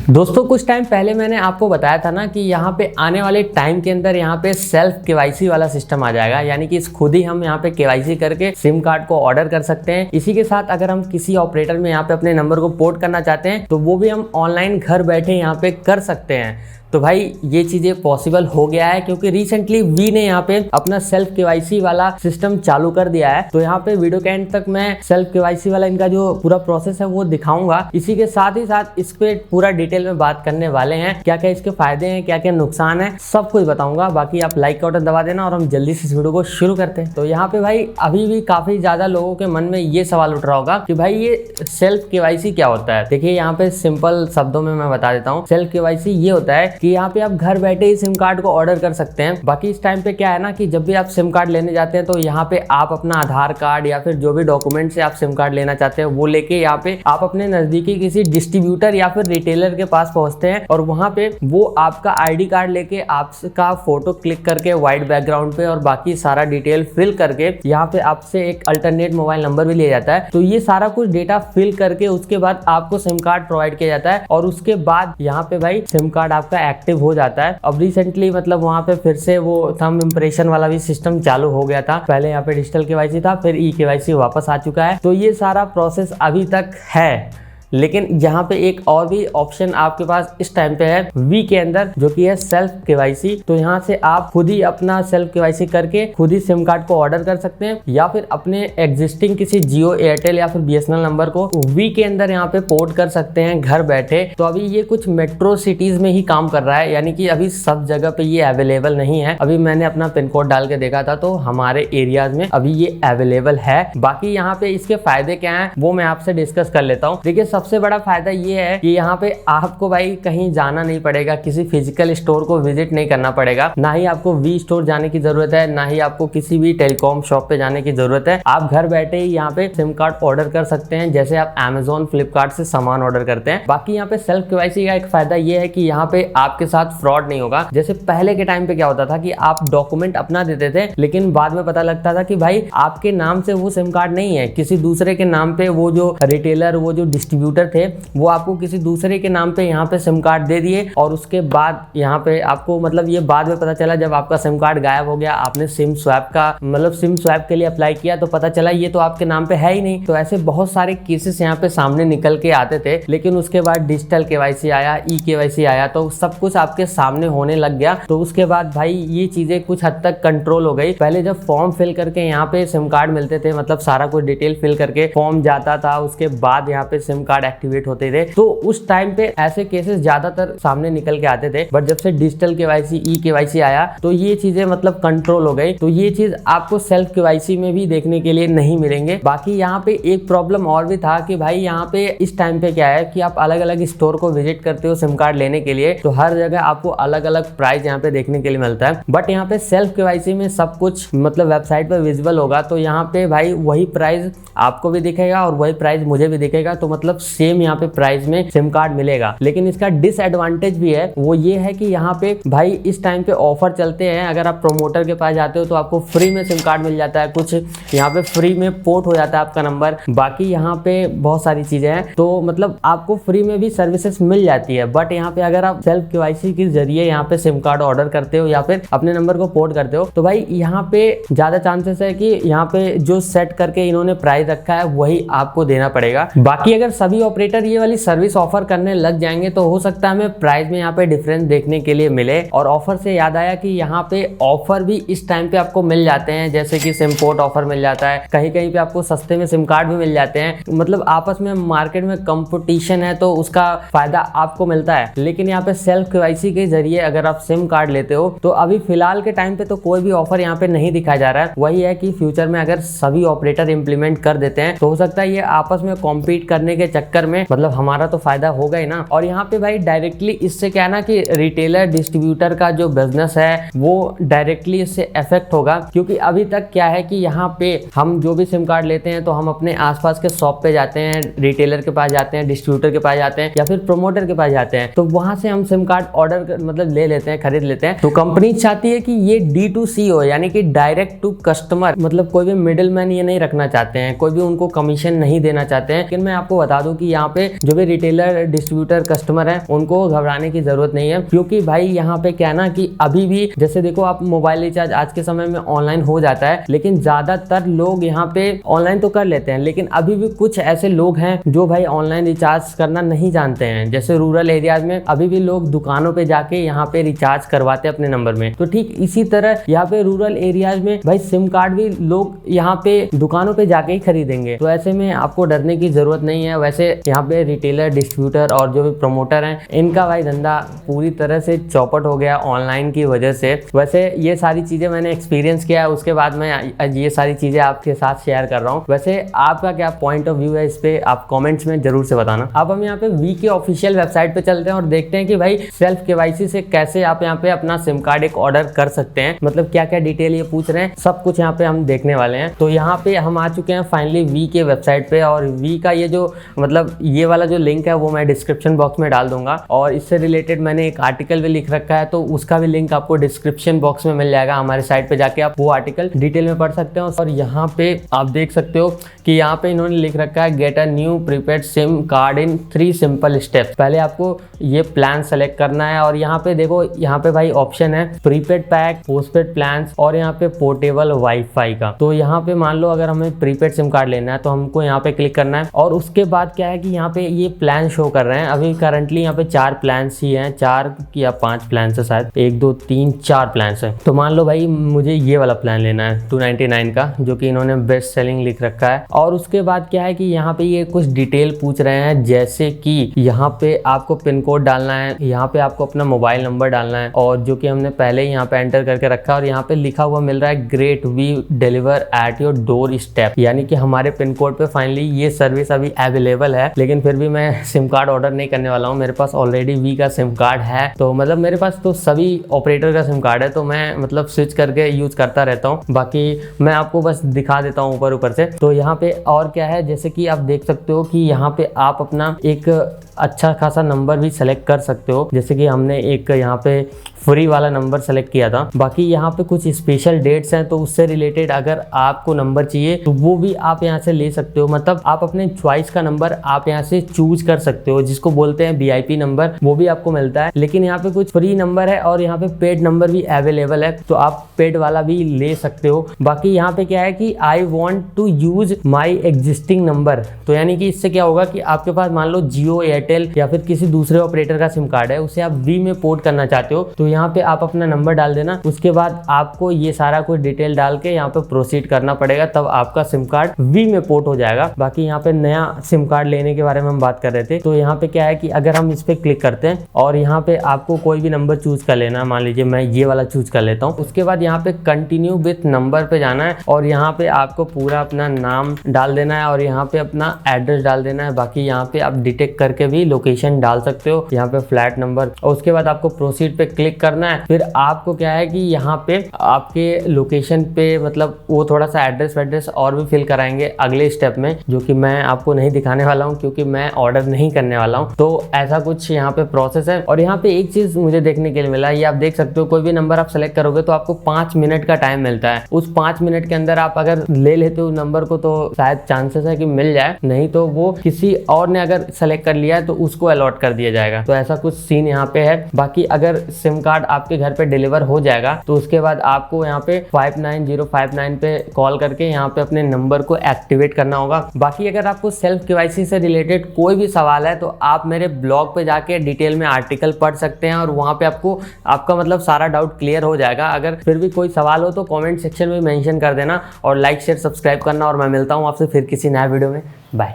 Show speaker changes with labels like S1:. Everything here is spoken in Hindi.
S1: दोस्तों कुछ टाइम पहले मैंने आपको बताया था ना कि यहाँ पे आने वाले टाइम के अंदर यहाँ पे सेल्फ केवाईसी वाला सिस्टम आ जाएगा, यानी कि खुद ही हम यहाँ पे केवाईसी करके सिम कार्ड को ऑर्डर कर सकते हैं। इसी के साथ अगर हम किसी ऑपरेटर में यहाँ पे अपने नंबर को पोर्ट करना चाहते हैं तो वो भी हम ऑनलाइन घर बैठे यहाँ पे कर सकते हैं। तो भाई ये चीजें पॉसिबल हो गया है क्योंकि रिसेंटली वी ने यहाँ पे अपना सेल्फ केवाईसी वाला सिस्टम चालू कर दिया है। तो यहाँ पे वीडियो के एंड तक मैं सेल्फ केवाईसी वाला इनका जो पूरा प्रोसेस है वो दिखाऊंगा। इसी के साथ ही साथ इस पे पूरा डिटेल में बात करने वाले हैं, क्या क्या इसके फायदे हैं, क्या क्या नुकसान है, सब कुछ बताऊंगा। बाकी आप लाइक का बटन दबा देना और हम जल्दी से इस वीडियो को शुरू करते हैं। तो यहाँ पे भाई अभी भी काफी ज्यादा लोगों के मन में ये सवाल उठ रहा होगा कि भाई ये सेल्फ केवाईसी क्या होता है। देखिए यहाँ पे सिंपल शब्दों में मैं बता देता हूँ। सेल्फ केवाईसी ये होता है कि यहाँ पे आप घर बैठे ही सिम कार्ड को ऑर्डर कर सकते हैं। बाकी इस टाइम पे क्या है ना कि जब भी आप सिम कार्ड लेने जाते हैं तो यहाँ पे आप अपना आधार कार्ड या फिर जो भी डॉक्यूमेंट से आप सिम कार्ड लेना चाहते हैं वो लेके यहाँ पे आप अपने नजदीकी किसी डिस्ट्रीब्यूटर या फिर रिटेलर के पास पहुंचते हैं और वहां पे वो आपका आईडी कार्ड लेके आपका फोटो क्लिक करके व्हाइट बैकग्राउंड पे और बाकी सारा डिटेल फिल करके यहाँ पे आपसे एक अल्टरनेट मोबाइल नंबर भी लिया जाता है। तो ये सारा कुछ डेटा फिल करके उसके बाद आपको सिम कार्ड प्रोवाइड किया जाता है और उसके बाद यहाँ पे भाई सिम कार्ड आपका एक्टिव हो जाता है। अब रिसेंटली मतलब वहां पे फिर से वो थंब इंप्रेशन वाला भी सिस्टम चालू हो गया था। पहले यहाँ पे डिजिटल केवाईसी था, फिर ई केवाईसी वापस आ चुका है। तो ये सारा प्रोसेस अभी तक है, लेकिन यहाँ पे एक और भी ऑप्शन आपके पास इस टाइम पे है वी के अंदर, जो कि है सेल्फ केवाईसी। तो यहाँ से आप खुद ही अपना सेल्फ केवाईसी करके खुद ही सिम कार्ड को ऑर्डर कर सकते हैं या फिर अपने एग्जिस्टिंग किसी जियो, एयरटेल या फिर बीएसएनएल नंबर को वी के अंदर यहाँ पे पोर्ट कर सकते हैं घर बैठे। तो अभी ये कुछ मेट्रो सिटीज में ही काम कर रहा है, यानी कि अभी सब जगह पे ये अवेलेबल नहीं है। अभी मैंने अपना पिन कोड डाल के देखा था तो हमारे एरियाज में अभी ये अवेलेबल है। बाकी यहाँ पे इसके फायदे क्या है वो मैं आपसे डिस्कस कर लेता हूँ। देखिए सबसे बड़ा फायदा ये है कि यहाँ पे आपको भाई कहीं जाना नहीं पड़ेगा, किसी फिजिकल स्टोर को विजिट नहीं करना पड़ेगा, ना ही आपको वी स्टोर जाने की जरूरत है, ना ही आपको किसी भी टेलीकॉम शॉप पे जाने की जरूरत है। आप घर बैठे ही यहाँ पे सिम कार्ड ऑर्डर कर सकते हैं, जैसे आप अमेजोन, फ्लिपकार्ट से सामान ऑर्डर करते हैं। बाकी यहाँ पे सेल्फ केवाईसी का एक फायदा ये है कि यहाँ पे आपके साथ फ्रॉड नहीं होगा। जैसे पहले के टाइम पे क्या होता था कि आप डॉक्यूमेंट अपना देते थे, लेकिन बाद में पता लगता था कि भाई आपके नाम से वो सिम कार्ड नहीं है, किसी दूसरे के नाम पे वो जो रिटेलर, वो जो डिस्ट्रीब्यूटर थे वो आपको किसी दूसरे के नाम पे यहाँ पे सिम कार्ड दे दिए और उसके बाद यहाँ पे आपको मतलब ये बाद में पता चला जब आपका सिम कार्ड गायब हो गया, आपने सिम स्वैप का मतलब सिम स्वैप के लिए अप्लाई किया तो पता चला ये तो आपके नाम पे है ही नहीं। तो ऐसे बहुत सारे केसेस यहाँ पे सामने निकल के आते थे, लेकिन उसके बाद डिजिटल केवाईसी आया, ई केवाईसी आया तो सब कुछ आपके सामने होने लग गया। तो उसके बाद भाई ये चीजें कुछ हद तक कंट्रोल हो गई। पहले जब फॉर्म फिल करके यहाँ पे सिम कार्ड मिलते थे, मतलब सारा कुछ डिटेल फिल करके फॉर्म जाता था, उसके बाद यहाँ पे सिम कार्ड एक्टिवेट होते थे, तो उस टाइम पे ऐसे केसेस ज्यादातर सामने निकल के आते थे। बट जब से डिजिटल केवाईसी, ई केवाईसी आया तो ये चीजें मतलब कंट्रोल हो गई। तो ये चीज आपको सेल्फ केवाईसी में भी देखने के लिए नहीं मिलेंगे। बाकी यहाँ पे एक प्रॉब्लम और भी था कि भाई यहाँ पे इस टाइम पे क्या है कि आप अलग अलग स्टोर को विजिट करते हो सिम कार्ड लेने के लिए, तो हर जगह आपको अलग अलग प्राइस यहाँ पे देखने के लिए मिलता है। बट यहाँ पे सेल्फ केवाईसी में सब कुछ मतलब वेबसाइट पे विजिबल होगा, तो यहाँ पे भाई वही प्राइस आपको भी दिखेगा और वही प्राइस मुझे भी दिखेगा। तो मतलब सेम यहाँ पे प्राइस में सिम कार्ड मिलेगा। लेकिन इसका डिसएडवांटेज भी है, वो ये है कि यहाँ पे भाई इस टाइम पे ऑफर चलते हैं। अगर आप प्रोमोटर के पास जाते हो तो आपको फ्री में सिम कार्ड मिल जाता है, कुछ यहाँ पे फ्री में पोर्ट हो जाता है आपका नंबर। बाकी यहाँ पे बहुत सारी चीजें हैं, तो मतलब आपको फ्री में भी सर्विसेज मिल जाती है। बट यहाँ पे अगर आप सेल्फ केवाईसी के जरिए यहाँ पे सिम कार्ड ऑर्डर करते हो या फिर अपने नंबर को पोर्ट करते हो तो भाई यहाँ पे ज्यादा चांसेस है कि यहाँ पे जो सेट करके इन्होंने प्राइस रखा है वही आपको देना पड़ेगा। बाकी अगर सभी ऑपरेटर ये वाली सर्विस ऑफर करने लग जाएंगे तो हो सकता है हमें प्राइस में यहाँ पे डिफरेंस देखने के लिए मिले। और ऑफर से याद आया कि यहाँ पे ऑफर भी इस टाइम पे आपको मिल जाते हैं, जैसे कि सिम पोर्ट ऑफर मिल जाता है, कहीं कहीं पे आपको सस्ते में सिम कार्ड भी मिल जाते हैं। मतलब आपस में मार्केट में कंपटीशन है तो उसका फायदा आपको मिलता है। लेकिन यहाँ पे सेल्फ केवाईसी के जरिए अगर आप सिम कार्ड लेते हो तो अभी फिलहाल के टाइम पे तो कोई भी ऑफर यहाँ पे नहीं दिखाया जा रहा है। वही है कि फ्यूचर में अगर सभी ऑपरेटर इंप्लीमेंट कर देते हैं तो हो सकता है ये आपस में कॉम्पीट करने के चक्कर में मतलब हमारा तो फायदा होगा ही ना। और यहाँ पे भाई डायरेक्टली इससे क्या है ना कि रिटेलर, डिस्ट्रीब्यूटर का जो बिजनेस है वो डायरेक्टली इससे इफेक्ट होगा। क्योंकि अभी तक क्या है कि यहाँ पे हम जो भी सिम कार्ड लेते हैं तो हम अपने आसपास के शॉप पे जाते हैं, रिटेलर के पास जाते हैं, डिस्ट्रीब्यूटर के पास जाते हैं या फिर प्रोमोटर के पास जाते हैं, तो वहां से हम सिम कार्ड ऑर्डर मतलब ले लेते हैं, खरीद लेते हैं। तो कंपनी चाहती है कि ये D2C हो, यानी कि डायरेक्ट टू कस्टमर, मतलब कोई भी मिडिल मैन ये नहीं रखना चाहते हैं, कोई भी उनको कमीशन नहीं देना चाहते हैं। लेकिन मैं आपको बता दूं कि यहाँ पे जो भी रिटेलर डिस्ट्रीब्यूटर कस्टमर है उनको घबराने की जरूरत नहीं है, क्योंकि भाई यहाँ पे क्या है ना कि अभी भी जैसे देखो आप मोबाइल रिचार्ज आज के समय में ऑनलाइन हो जाता है, लेकिन ज्यादातर लोग यहाँ पे ऑनलाइन तो कर लेते हैं, लेकिन अभी भी कुछ ऐसे लोग हैं जो भाई ऑनलाइन रिचार्ज करना नहीं जानते हैं। जैसे रूरल एरियाज में अभी भी लोग दुकानों पे जाके यहाँ पे रिचार्ज करवाते हैं अपने नंबर में। तो ठीक इसी तरह यहाँ पे रूरल एरियाज में भाई सिम कार्ड भी लोग यहाँ पे दुकानों पे जाके ही खरीदेंगे। तो ऐसे में आपको डरने की जरूरत नहीं है। वैसे यहाँ पे रिटेलर डिस्ट्रीब्यूटर और जो भी प्रमोटर हैं इनका भाई धंधा पूरी तरह से चौपट हो गया ऑनलाइन की वजह से। वैसे ये सारी चीजें मैंने एक्सपीरियंस किया है, उसके बाद मैं ये सारी चीजें आपके साथ शेयर कर रहा हूँ। वैसे आपका क्या पॉइंट ऑफ व्यू है इस पे आप कमेंट्स में जरूर से बताना। अब हम यहाँ पे वी के ऑफिशियल वेबसाइट पे चलते हैं और देखते हैं कि भाई सेल्फ केवाईसी से कैसे आप यहाँ पे अपना सिम कार्ड एक ऑर्डर कर सकते हैं, मतलब क्या क्या डिटेल ये पूछ रहे हैं, सब कुछ यहाँ पे हम देखने वाले हैं। तो यहाँ पे हम आ चुके हैं फाइनली वी के वेबसाइट पे, और वी का ये जो मतलब ये वाला जो लिंक है वो मैं डिस्क्रिप्शन बॉक्स में डाल दूंगा, और इससे रिलेटेड मैंने एक आर्टिकल भी लिख रखा है, तो उसका भी लिंक आपको डिस्क्रिप्शन बॉक्स में मिल जाएगा। हमारे साइट पे जाके आप वो आर्टिकल डिटेल में पढ़ सकते हो। और यहाँ पे आप देख सकते हो कि यहाँ पे इन्होंने लिख रखा है get a new prepaid SIM card in 3 simple steps. पहले आपको ये प्लान सेलेक्ट करना है, और यहाँ पे देखो यहाँ पे भाई ऑप्शन है प्रीपेड पैक, पोस्टपेड प्लान और यहाँ पे पोर्टेबल वाईफाई का। तो यहाँ पे मान लो अगर हमें प्रीपेड सिम कार्ड लेना है तो हमको यहाँ पे क्लिक करना है, और उसके बाद क्या है कि यहाँ पे ये प्लान शो कर रहे हैं। अभी करंटली यहाँ पे 4 प्लान ही हैं, 4 या 5 प्लान है शायद, 1 2 3 4 प्लान है। तो मान लो भाई मुझे ये वाला प्लान लेना है 299 का, जो कि इन्होंने बेस्ट सेलिंग लिख रखा है। और उसके बाद क्या है कि यहाँ पे ये कुछ डिटेल पूछ रहे हैं, जैसे कि यहाँ पे आपको पिन कोड डालना है, यहाँ पे आपको अपना मोबाइल नंबर डालना है, और जो कि हमने पहले ही यहाँ पे एंटर करके रखा है। और यहाँ पे लिखा हुआ मिल रहा है great we deliver at your doorstep, यानी कि हमारे पिन कोड पे फाइनली ये सर्विस अभी अवेलेबल है। लेकिन फिर भी मैं सिम कार्ड ऑर्डर नहीं करने वाला हूँ, मेरे पास ऑलरेडी वी का सिम कार्ड है। तो मतलब मेरे पास तो सभी ऑपरेटर का सिम कार्ड है, तो मैं मतलब स्विच करके यूज करता रहता हूँ। बाकी मैं आपको बस दिखा देता हूँ ऊपर से। तो यहाँ पे और क्या है, जैसे कि आप देख सकते हो कि यहाँ पे आप अपना एक अच्छा खासा नंबर भी सेलेक्ट कर सकते हो, जैसे कि हमने एक यहाँ पे फ्री वाला नंबर सेलेक्ट किया था। बाकी यहाँ पे कुछ स्पेशल डेट्स हैं, तो उससे रिलेटेड अगर आपको नंबर चाहिए तो वो भी आप यहाँ से ले सकते हो। मतलब आप अपने चॉइस का नंबर आप यहाँ से चूज कर सकते हो, जिसको बोलते हैं VIP नंबर, वो भी आपको मिलता है। लेकिन यहाँ पे कुछ फ्री नंबर है और यहाँ पे पेड नंबर भी अवेलेबल है, तो आप पेड वाला भी ले सकते हो। बाकी यहाँ पे क्या है कि I want to use my existing number, तो यानी कि इससे क्या होगा कि आपके पास मान लो जियो, एयरटेल या फिर किसी दूसरे ऑपरेटर का सिम कार्ड है, उसे आप वी में पोर्ट करना चाहते हो, तो यहाँ पे आप अपना नंबर डाल देना। उसके बाद आपको ये सारा कुछ डिटेल डाल के यहाँ पे प्रोसीड करना पड़ेगा, तब आपका सिम कार्ड वी में पोर्ट हो जाएगा। बाकी यहाँ पे नया सिम कार्ड लेने के बारे में हम बात कर रहे थे, तो यहाँ पे क्या है कि अगर हम इस पे क्लिक करते हैं और यहाँ पे आपको कोई भी नंबर चूज कर लेना है, मान लीजिए मैं ये वाला चूज कर लेता हूँ। उसके बाद यहाँ पे कंटिन्यू विथ नंबर पे जाना है, और यहाँ पे आपको पूरा अपना नाम डाल देना है और यहाँ पे अपना एड्रेस डाल देना है। बाकी यहाँ पे आप डिटेक्ट करके भी लोकेशन डाल सकते हो, यहाँ पे फ्लैट नंबर, और उसके बाद आपको प्रोसीड पे क्लिक करना है। फिर आपको क्या है कि यहाँ पे आपके लोकेशन पे मतलब वो थोड़ा सा एड्रेस और भी फिल कराएंगे अगले स्टेप में, जो कि मैं आपको नहीं दिखाने वाला हूँ क्योंकि मैं ऑर्डर नहीं करने वाला हूँ। तो ऐसा कुछ यहाँ पे प्रोसेस है। और यहाँ पे एक चीज मुझे देखने के लिए मिला, ये आप देख सकते हो, कोई भी नंबर आप सेलेक्ट करोगे तो आपको 5 मिनट का टाइम मिलता है। उस 5 मिनट के अंदर आप अगर ले लेते हो नंबर को तो शायद चांसेस है कि मिल जाए, नहीं तो वो किसी और ने अगर सेलेक्ट कर लिया है तो उसको अलॉट कर दिया जाएगा। तो ऐसा कुछ सीन यहाँ पे है। बाकी अगर सिम कार्ड आपके घर पे डिलीवर हो जाएगा तो उसके बाद आपको यहाँ पे 59059 पे कॉल करके यहाँ पे अपने नंबर को एक्टिवेट करना होगा। बाकी अगर आपको सेल्फ केवाईसी से रिलेटेड कोई भी सवाल है तो आप मेरे ब्लॉग पे जाके डिटेल में आर्टिकल पढ़ सकते हैं, और वहाँ पे आपको आपका मतलब सारा डाउट क्लियर हो जाएगा। अगर फिर भी कोई सवाल हो तो कमेंट सेक्शन में मेंशन कर देना, और लाइक शेयर सब्सक्राइब करना। और मैं मिलता हूँ आपसे फिर किसी नए वीडियो में। बाय।